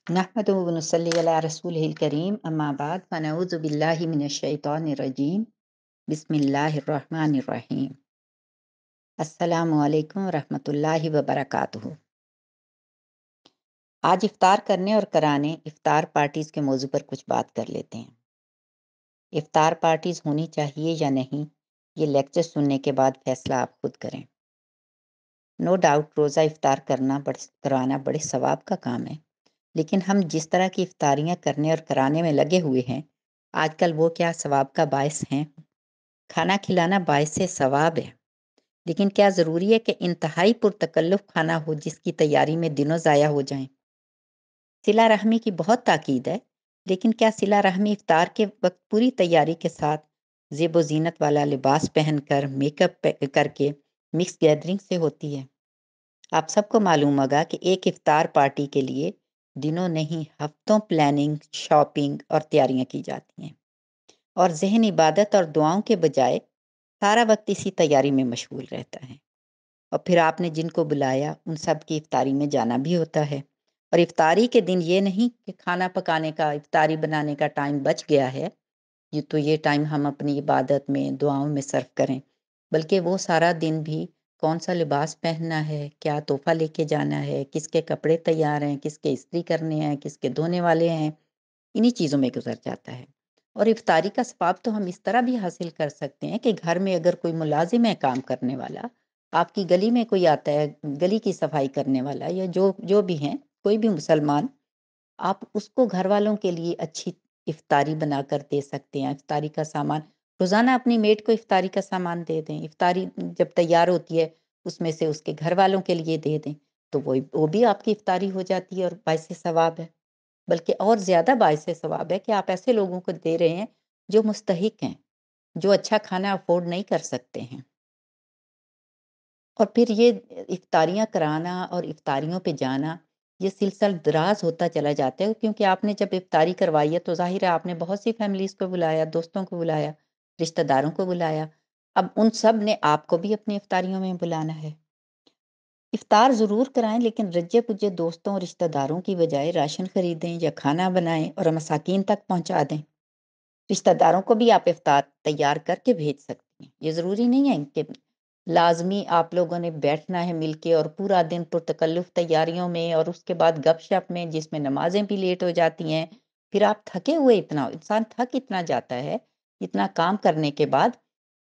नहमदुहु व नुसल्ली अला रसूलिहिल करीम अम्मा बाद फनऊज़ु बिल्लाहि मिनश शैतानिर रजीम बिस्मिल्लाहिर रहमानिर रहीम अस्सलामु अलैकुम व रहमतुल्लाहि व बरकातुहू। आज इफ्तार करने और कराने इफ्तार पार्टीज़ के मौजू पर कुछ बात कर लेते हैं। इफ्तार पार्टीज़ होनी चाहिए या नहीं, ये लेक्चर सुनने के बाद फैसला आप खुद करें। नो डाउट रोज़ा इफ्तार करवाना बड़े सवाब का काम है, लेकिन हम जिस तरह की इफ्तारियाँ करने और कराने में लगे हुए हैं, आजकल वो क्या सवाब का बायस हैं? खाना खिलाना बायसे सवाब है, लेकिन क्या ज़रूरी है कि इंतहाई पुरतकल्लुफ़ खाना हो जिसकी तैयारी में दिनों ज़ाया हो जाएँ? सिला रहमी की बहुत ताकीद है, लेकिन क्या सिला रहमी इफ्तार के वक़्त पूरी तैयारी के साथ ज़ेब व ज़ीनत वाला लिबास पहनकर, करके मिक्स गैदरिंग से होती है? आप सबको मालूम होगा कि एक इफ्तार पार्टी के लिए दिनों नहीं हफ्तों प्लानिंग, शॉपिंग और तैयारियां की जाती हैं और ज़हन इबादत और दुआओं के बजाय सारा वक्त इसी तैयारी में मशगूल रहता है। और फिर आपने जिनको बुलाया उन सब की इफ्तारी में जाना भी होता है। और इफ्तारी के दिन ये नहीं कि खाना पकाने का, इफ्तारी बनाने का टाइम बच गया है, ये टाइम हम अपनी इबादत में, दुआओं में सर्व करें, बल्कि वो सारा दिन भी कौन सा लिबास पहनना है, क्या तोहफ़ा लेके जाना है, किसके कपड़े तैयार हैं, किसके इस्त्री करने हैं, किसके धोने वाले हैं, इन्हीं चीज़ों में गुज़र जाता है। और इफ्तारी का सवाब तो हम इस तरह भी हासिल कर सकते हैं कि घर में अगर कोई मुलाज़िम है काम करने वाला, आपकी गली में कोई आता है, गली की सफाई करने वाला या जो जो भी हैं, कोई भी मुसलमान, आप उसको घर वालों के लिए अच्छी इफ्तारी बनाकर दे सकते हैं। इफ्तारी का सामान रोज़ाना अपनी मेड को इफ्तारी का सामान दे दें। इफ्तारी जब तैयार होती है, उसमें से उसके घर वालों के लिए दे दें, तो वो भी आपकी इफ्तारी हो जाती है और बाइसे सवाब है। बल्कि और ज़्यादा बाइसे सवाब है कि आप ऐसे लोगों को दे रहे हैं, जो मुस्तहिक हैं, जो अच्छा खाना अफ़ोर्ड नहीं कर सकते हैं। और फिर ये इफ्तारियाँ कराना और इफ्तारियों पे जाना, ये सिलसिला दराज़ होता चला जाता है, क्योंकि आपने जब इफ्तारी करवाई है तो ज़ाहिर है आपने बहुत सी फैमिलीज़ को बुलाया, दोस्तों को बुलाया, रिश्तेदारों को बुलाया। अब उन सब ने आपको भी अपनी इफ्तारियों में बुलाना है। इफ्तार ज़रूर कराएँ, लेकिन रज्जे-पुज्जे दोस्तों और रिश्तेदारों की बजाय राशन खरीदें या खाना बनाएँ और मसाकीन तक पहुँचा दें। रिश्तेदारों को भी आप इफ्तार तैयार करके भेज सकती हैं। ये ज़रूरी नहीं है कि लाज़मी आप लोगों ने बैठना है मिलके और पूरा दिन पुरतकल्लुफ़ तैयारियों में और उसके बाद गप-शप में, जिसमें नमाज़ें भी लेट हो जाती हैं। फिर आप थके हुए इतना इंसान थक इतना जाता है, इतना काम करने के बाद,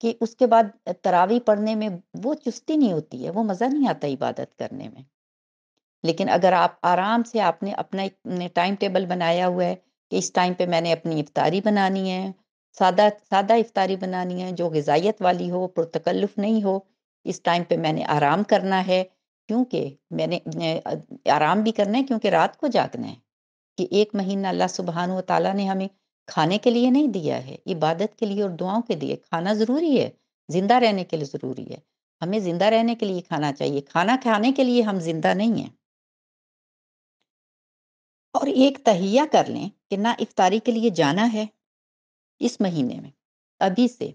कि उसके बाद तरावी पढ़ने में वो चुस्ती नहीं होती है, वो मज़ा नहीं आता इबादत करने में। लेकिन अगर आप आराम से आपने अपना एक टाइम टेबल बनाया हुआ है कि इस टाइम पे मैंने अपनी इफ्तारी बनानी है, सादा सादा इफ्तारी बनानी है, जो ग़िज़ाइयत वाली हो, पुरतकल्लुफ़ नहीं हो। इस टाइम पे मैंने आराम करना है, क्योंकि आराम भी करना है क्योंकि रात को जागना है, कि 1 महीना अल्लाह सुब्हानहू व तआला ने हमें खाने के लिए नहीं दिया है, इबादत के लिए और दुआओं के लिए। खाना ज़रूरी है, ज़िंदा रहने के लिए ज़रूरी है। हमें ज़िंदा रहने के लिए खाना चाहिए, खाना खाने के लिए हम ज़िंदा नहीं हैं। और एक तहैया कर लें कि ना इफ्तारी के लिए जाना है इस महीने में, अभी से।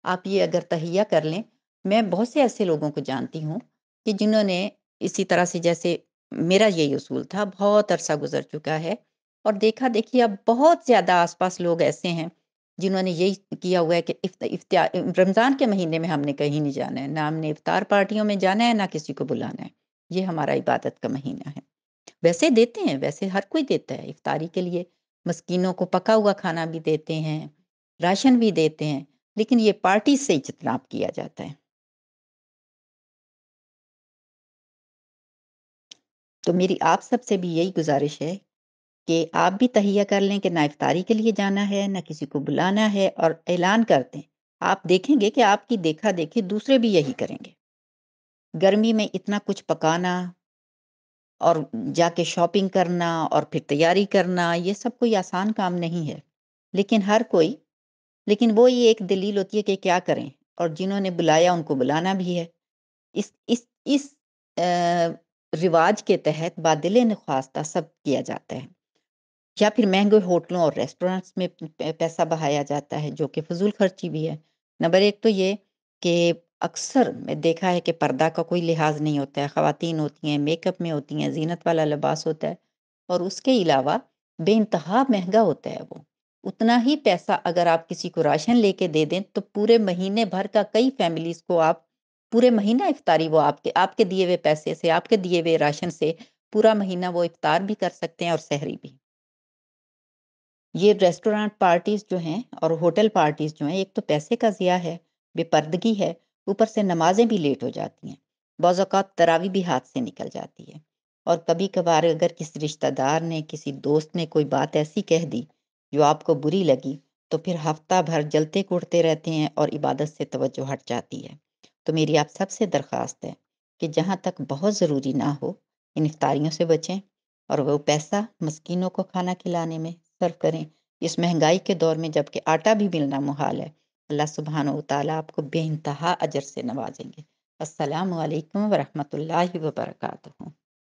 आप ये अगर तहैया कर लें, मैं बहुत से ऐसे लोगों को जानती हूँ कि जिन्होंने इसी तरह से, जैसे मेरा यही उसूल था, बहुत अरसा गुज़र चुका है और देखा-देखी अब बहुत ज़्यादा आस-पास लोग ऐसे हैं, जिन्होंने यही किया हुआ है कि रमज़ान के महीने में हमने कहीं नहीं जाना है, ना हमने इफ्तार पार्टियों में जाना है, ना किसी को बुलाना है। ये हमारा इबादत का महीना है। वैसे देते हैं, वैसे हर कोई देता है इफ्तारी के लिए, मस्कीनों को पका हुआ खाना भी देते हैं, राशन भी देते हैं, लेकिन ये पार्टी से इज्तनाब किया जाता है। तो मेरी आप सबसे भी यही गुज़ारिश है कि आप भी तहैया कर लें कि ना इफ्तारी के लिए जाना है, ना किसी को बुलाना है, और ऐलान कर दें। आप देखेंगे कि आपकी देखा-देखी दूसरे भी यही करेंगे। गर्मी में इतना कुछ पकाना और जाके शॉपिंग करना और फिर तैयारी करना, ये सब कोई आसान काम नहीं है। लेकिन हर कोई लेकिन वो ये एक दलील होती है कि क्या करें, और जिन्होंने बुलाया उनको बुलाना भी है। इस रिवाज के तहत बादिल नख्वास्ता सब किया जाता है, या फिर महँगे होटलों और रेस्टोरेंट्स में पैसा बहाया जाता है, जो कि फ़िज़ूल खर्ची भी है। नंबर 1 तो ये कि अक्सर मैं देखा है कि पर्दा का कोई लिहाज़ नहीं होता है, ख़वातीन होती हैं, मेकअप में होती हैं, ज़ीनत वाला लिबास होता है। اور اس کے علاوہ بے انتہا مہنگا ہوتا ہے وہ۔ اتنا ہی پیسہ اگر آپ کسی کو راشن لے کے دے دیں تو پورے مہینے بھر کا کئی فیملیز کو آپ پورے مہینہ افطاری وہ آپ کے دیے ہوئے پیسے سے، آپ کے دیے ہوئے راشن سے پورا مہینہ وہ افطار بھی کر سکتے ہیں اور سحری بھی۔ یہ ریسٹورانٹ پارٹیز جو ہیں اور ہوٹل پارٹیز جو ہیں، ایک تو پیسے کا ضیاع ہے، بے پردگی ہے، اوپر سے نمازیں بھی لیٹ ہو جاتی ہیں، بعض اوقات تراویح بھی ہاتھ سے نکل جاتی ہے، اور کبھی کبھار اگر کسی رشتہ دار نے، کسی دوست نے کوئی بات ایسی کہہ دی جو آپ کو بری لگی، تو پھر ہفتہ بھر جلتے کوڑتے رہتے ہیں اور عبادت سے توجہ ہٹ جاتی ہے۔ تو میری آپ سب سے درخواست ہے کہ جہاں تک بہت ضروری نہ ہو ان افطاریوں سے بچیں، اور وہ پیسہ مسکینوں کو کھانا کھلانے میں صرف کریں۔ اس مہنگائی کے دور میں جب کہ آٹا بھی ملنا محال ہے، اللہ سبحانہ و تعالیٰ آپ کو بے انتہا اجر سے نوازیں گے۔ السلام علیکم ورحمۃ اللہ وبرکاتہ۔